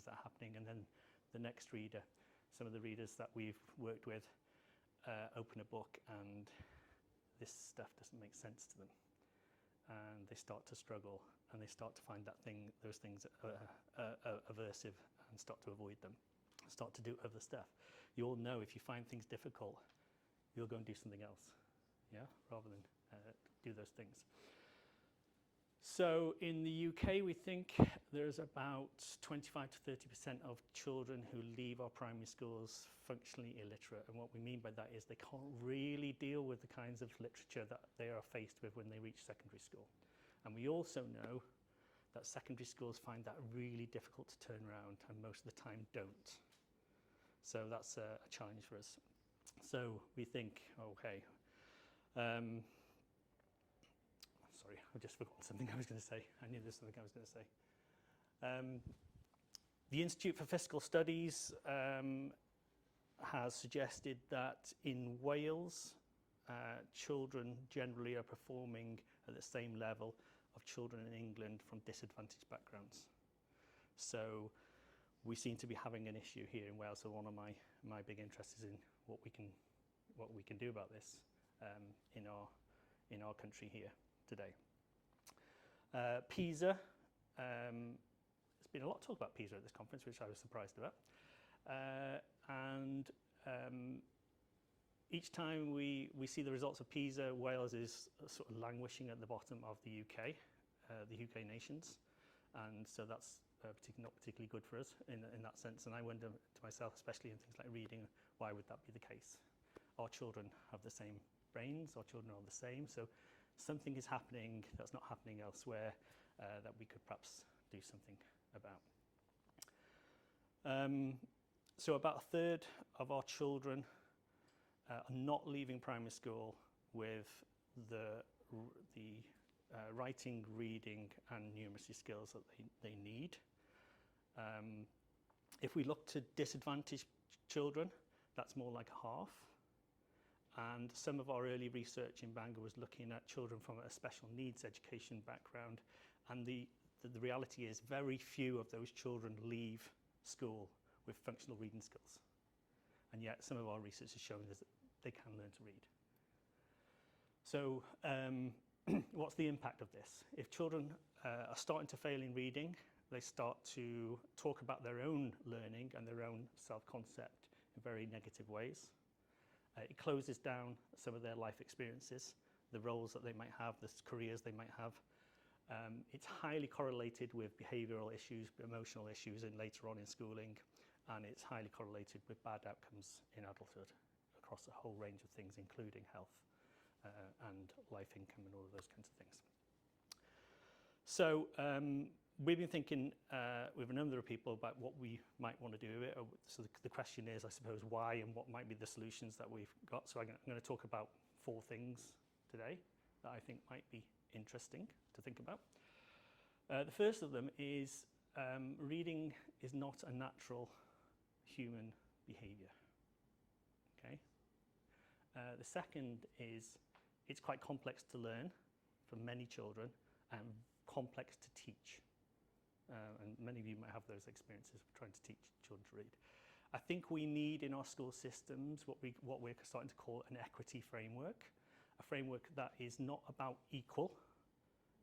things that are happening, and then the next reader, some of the readers that we've worked with, open a book and this stuff doesn't make sense to them, and they start to struggle, and they start to find those things aversive, and start to avoid them, start to do other stuff. You all know if you find things difficult, you'll go and do something else, yeah, rather than do those things. So in the UK, we think there's about 25 to 30% of children who leave our primary schools functionally illiterate. And what we mean by that is they can't really deal with the kinds of literature that they are faced with when they reach secondary school. And we also know that secondary schools find that really difficult to turn around, and most of the time don't. So that's a challenge for us. So we think, okay, sorry, I just forgot something I was going to say. I knew there's something I was going to say. The Institute for Fiscal Studies has suggested that in Wales, children generally are performing at the same level of children in England from disadvantaged backgrounds. So we seem to be having an issue here in Wales. So one of my big interests is in what we can do about this in our country here today. PISA, there's been a lot of talk about PISA at this conference, which I was surprised about. Each time we see the results of PISA, Wales is sort of languishing at the bottom of the UK nations. And so that's not particularly good for us in that sense. And I wonder to myself, especially in things like reading, why would that be the case? Our children have the same brains, our children are the same. So something is happening that's not happening elsewhere that we could perhaps do something about. So about a third of our children are not leaving primary school with the writing, reading and numeracy skills that they need. If we look to disadvantaged children, that's more like half. And some of our early research in Bangor was looking at children from a special needs education background, and the reality is very few of those children leave school with functional reading skills. And yet some of our research has shown us that they can learn to read. So what's the impact of this? If children are starting to fail in reading, they start to talk about their own learning and their own self-concept in very negative ways. It closes down some of their life experiences, the roles that they might have, the careers they might have. It's highly correlated with behavioural issues, emotional issues later on in schooling, and it's highly correlated with bad outcomes in adulthood across a whole range of things, including health and life income and all of those kinds of things. So we've been thinking with a number of people about what we might want to do with it. So the question is, I suppose, why and what might be the solutions that we've got. So I'm going to talk about 4 things today that I think might be interesting to think about. The first of them is reading is not a natural human behaviour. Okay. The second is it's quite complex to learn for many children and complex to teach. And many of you might have those experiences of trying to teach children to read. I think we need in our school systems what we're starting to call an equity framework, a framework that is not about equal.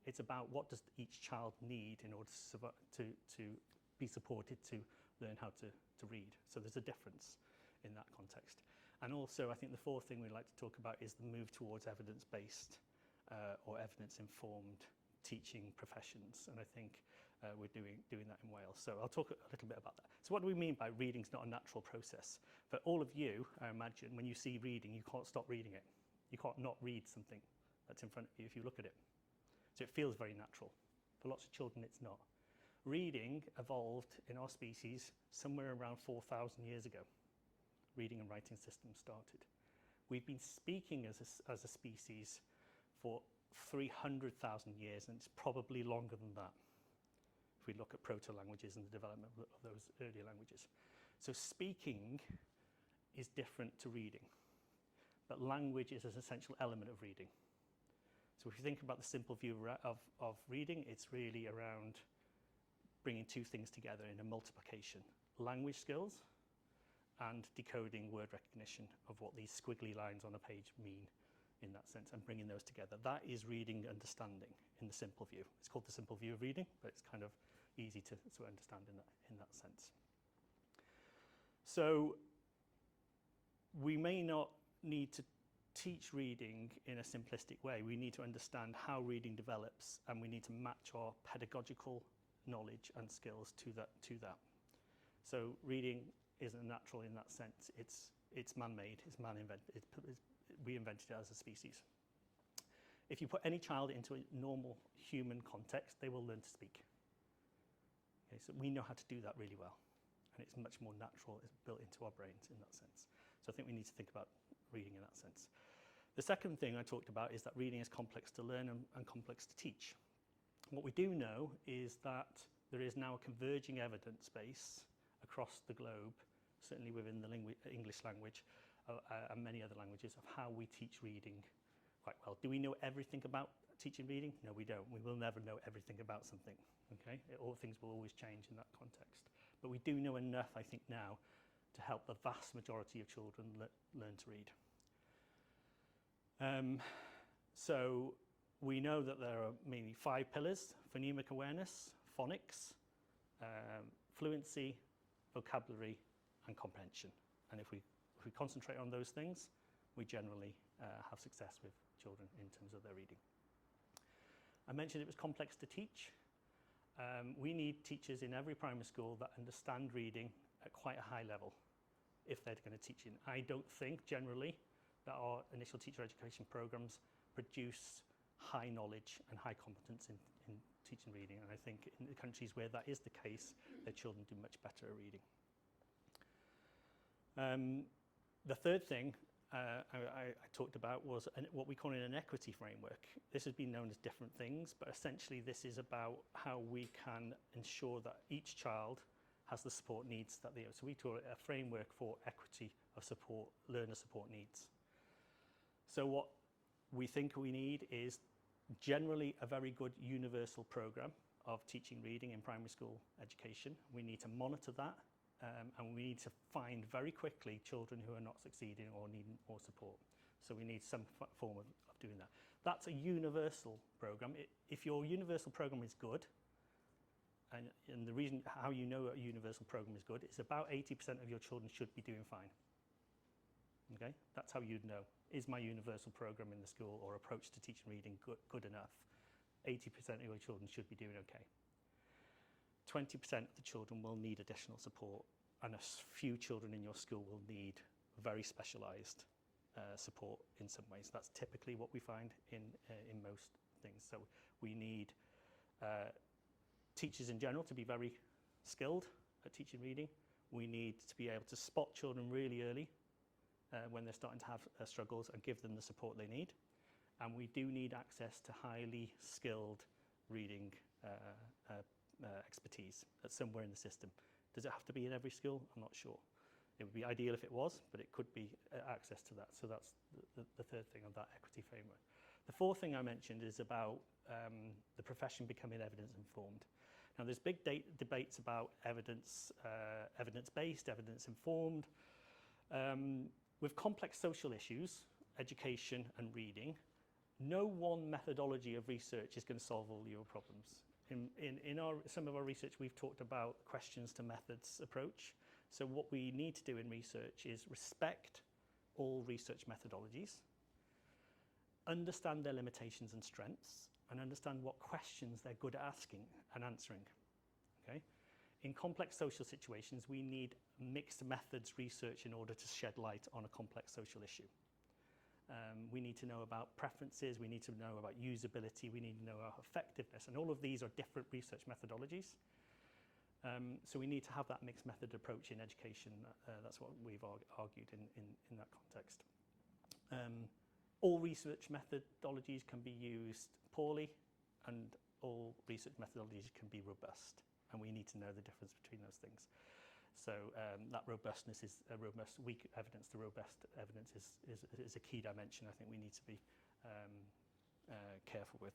It's about what does each child need in order to be supported to learn how to read. So there's a difference in that context. And also, I think the fourth thing we'd like to talk about is the move towards evidence-based or evidence-informed teaching professions, and I think we're doing that in Wales. So I'll talk a little bit about that. So what do we mean by reading's not a natural process? For all of you, I imagine, when you see reading, you can't stop reading it. You can't not read something that's in front of you if you look at it. So it feels very natural. For lots of children, it's not. Reading evolved in our species somewhere around 4,000 years ago. Reading and writing systems started. We've been speaking as a species for 300,000 years, and it's probably longer than that if we look at proto-languages and the development of those earlier languages. So speaking is different to reading, but language is an essential element of reading. So if you think about the simple view of reading, it's really around bringing two things together in a multiplication: language skills and decoding word recognition of what these squiggly lines on a page mean in that sense, and bringing those together. That is reading understanding in the simple view. It's called the simple view of reading, but it's kind of easy to understand in that sense. So we may not need to teach reading in a simplistic way. We need to understand how reading develops, and we need to match our pedagogical knowledge and skills to that. So reading isn't natural in that sense. It's man-made. It's man-invented. We invented it as a species. If you put any child into a normal human context, they will learn to speak. Okay, so we know how to do that really well, and it's much more natural. It's built into our brains in that sense. So I think we need to think about reading in that sense. The second thing I talked about is that reading is complex to learn and complex to teach. What we do know is that there is now a converging evidence base across the globe, certainly within the English language and many other languages, of how we teach reading quite well. Do we know everything about teaching reading? No, we don't. We will never know everything about something. Okay, all things will always change in that context. But we do know enough, I think, now to help the vast majority of children learn to read. So we know that there are mainly 5 pillars: phonemic awareness, phonics, fluency, vocabulary, and comprehension. And if we concentrate on those things, we generally have success with children in terms of their reading. I mentioned it was complex to teach. We need teachers in every primary school that understand reading at quite a high level if they're going to teach it. I don't think generally that our initial teacher education programs produce high knowledge and high competence in teaching reading, and I think in the countries where that is the case, their children do much better at reading. The third thing I talked about was what we call an equity framework. This has been known as different things, but essentially this is about how we can ensure that each child has the support needs that they have. So we call it a framework for equity of support, learner support needs. So what we think we need is generally a very good universal program of teaching reading in primary school education. We need to monitor that, and we need to find very quickly children who are not succeeding or need more support. So we need some form of doing that. That's a universal program. If your universal program is good, and the reason how you know a universal program is good is about 80% of your children should be doing fine. Okay, that's how you'd know. Is my universal program in the school or approach to teaching reading good enough? 80% of your children should be doing okay. 20% of the children will need additional support, and a few children in your school will need very specialised support in some ways. That's typically what we find in most things. So we need teachers in general to be very skilled at teaching reading. We need to be able to spot children really early when they're starting to have struggles and give them the support they need. And we do need access to highly skilled reading expertise that's somewhere in the system. Does it have to be in every school? I'm not sure. It would be ideal if it was, but it could be access to that. So that's the third thing of that equity framework. The fourth thing I mentioned is about the profession becoming evidence-informed. Now, there's big debates about evidence-based, evidence-informed. With complex social issues, education and reading, no one methodology of research is going to solve all your problems. In some of our research, we've talked about questions to methods approach. So what we need to do in research is respect all research methodologies, understand their limitations and strengths, and understand what questions they're good at asking and answering. Okay? In complex social situations, we need mixed methods research in order to shed light on a complex social issue. We need to know about preferences, we need to know about usability, we need to know about effectiveness, and all of these are different research methodologies. So we need to have that mixed method approach in education. That's what we've argued in that context. All research methodologies can be used poorly, and all research methodologies can be robust, and we need to know the difference between those things. So that robustness is a robust, weak evidence to robust evidence is a key dimension I think we need to be careful with.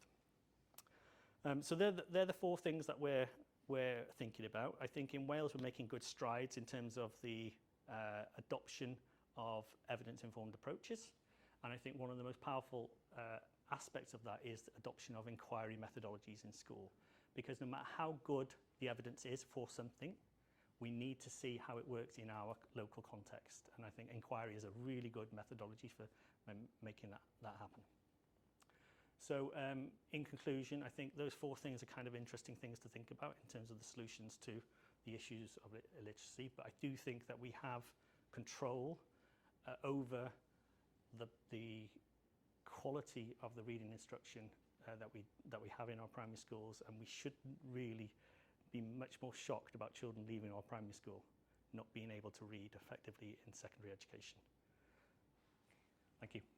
So they're the four things that we're we're thinking about. I think in Wales we're making good strides in terms of the adoption of evidence-informed approaches. And I think one of the most powerful aspects of that is the adoption of inquiry methodologies in school. Because no matter how good the evidence is for something, we need to see how it works in our local context. And I think inquiry is a really good methodology for making that happen. So in conclusion, I think those 4 things are kind of interesting things to think about in terms of the solutions to the issues of illiteracy. But I do think that we have control over the quality of the reading instruction that we have in our primary schools, and we shouldn't really be much more shocked about children leaving our primary school not being able to read effectively in secondary education. Thank you.